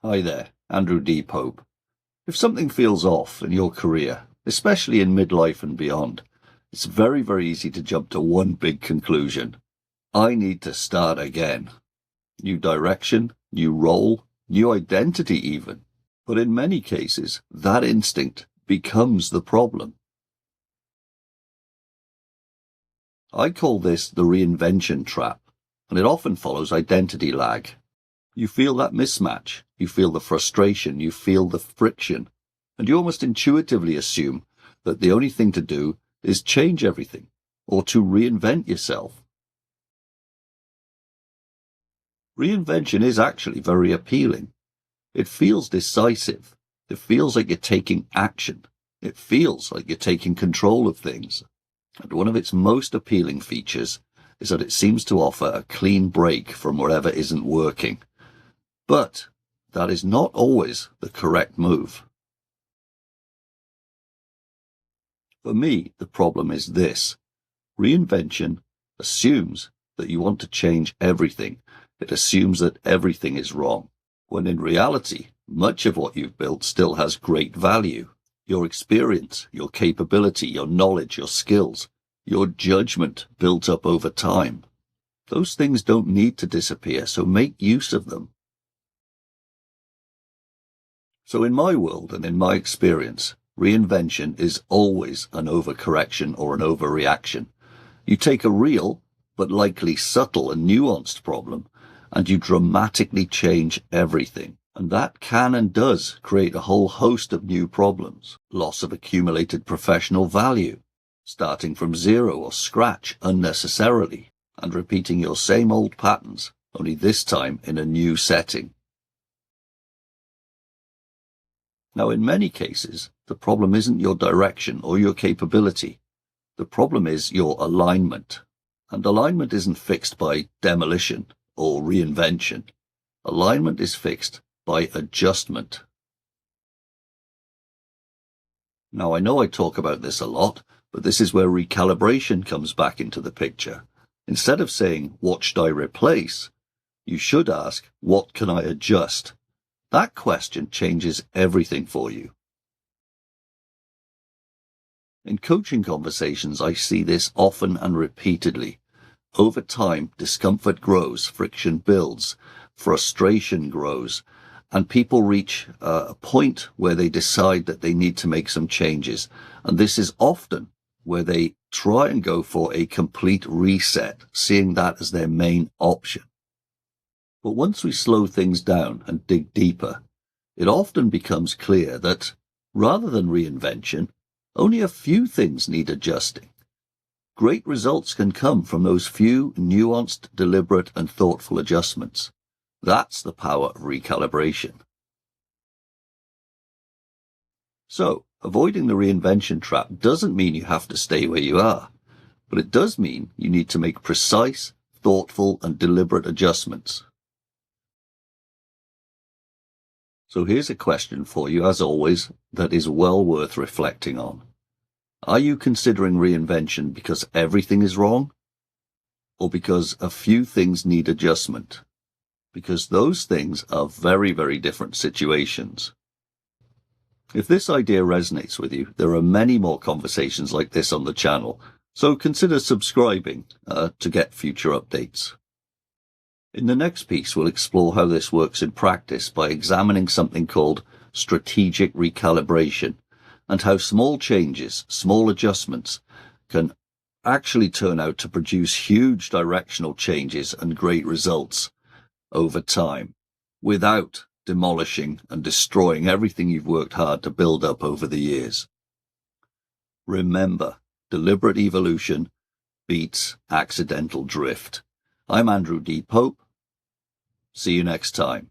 Hi there, Andrew D. Pope. If something feels off in your career, especially in midlife and beyond, it's very, very easy to jump to one big conclusion. I need to start again. New direction, new role, new identity even. But in many cases, that instinct becomes the problem. I call this the reinvention trap, and it often follows identity lag. You feel that mismatch, you feel the frustration, you feel the friction, and you almost intuitively assume that the only thing to do is change everything, or to reinvent yourself. Reinvention is actually very appealing. It feels decisive. It feels like you're taking action. It feels like you're taking control of things. And one of its most appealing features is that it seems to offer a clean break from whatever isn't working. But that is not always the correct move. For me, the problem is this. Reinvention assumes that you want to change everything. It assumes that everything is wrong, when in reality, much of what you've built still has great value. Your experience, your capability, your knowledge, your skills, your judgment built up over time. Those things don't need to disappear, so make use of them. So in my world and in my experience, reinvention is always an overcorrection or an overreaction. You take a real, but likely subtle and nuanced problem, and you dramatically change everything. And that can and does create a whole host of new problems. Loss of accumulated professional value, starting from zero or scratch unnecessarily, and repeating your same old patterns, only this time in a new setting. Now, in many cases, the problem isn't your direction or your capability. The problem is your alignment. And alignment isn't fixed by demolition or reinvention. Alignment is fixed by adjustment. Now, I know I talk about this a lot, but this is where recalibration comes back into the picture. Instead of saying, what should I replace? You should ask, what can I adjust? That question changes everything for you. In coaching conversations, I see this often and repeatedly. Over time, discomfort grows, friction builds, frustration grows, and people reach a point where they decide that they need to make some changes. And this is often where they try and go for a complete reset, seeing that as their main option. But once we slow things down and dig deeper, it often becomes clear that, rather than reinvention, only a few things need adjusting. Great results can come from those few nuanced, deliberate, and thoughtful adjustments. That's the power of recalibration. So, avoiding the reinvention trap doesn't mean you have to stay where you are, but it does mean you need to make precise, thoughtful, and deliberate adjustments. So here's a question for you, as always, that is well worth reflecting on. Are you considering reinvention because everything is wrong? Or because a few things need adjustment? Because those things are very, very different situations. If this idea resonates with you, there are many more conversations like this on the channel, so consider subscribing to get future updates. In the next piece, we'll explore how this works in practice by examining something called strategic recalibration, and how small changes, small adjustments, can actually turn out to produce huge directional changes and great results over time, without demolishing and destroying everything you've worked hard to build up over the years. Remember, deliberate evolution beats accidental drift. I'm Andrew D. Pope. See you next time.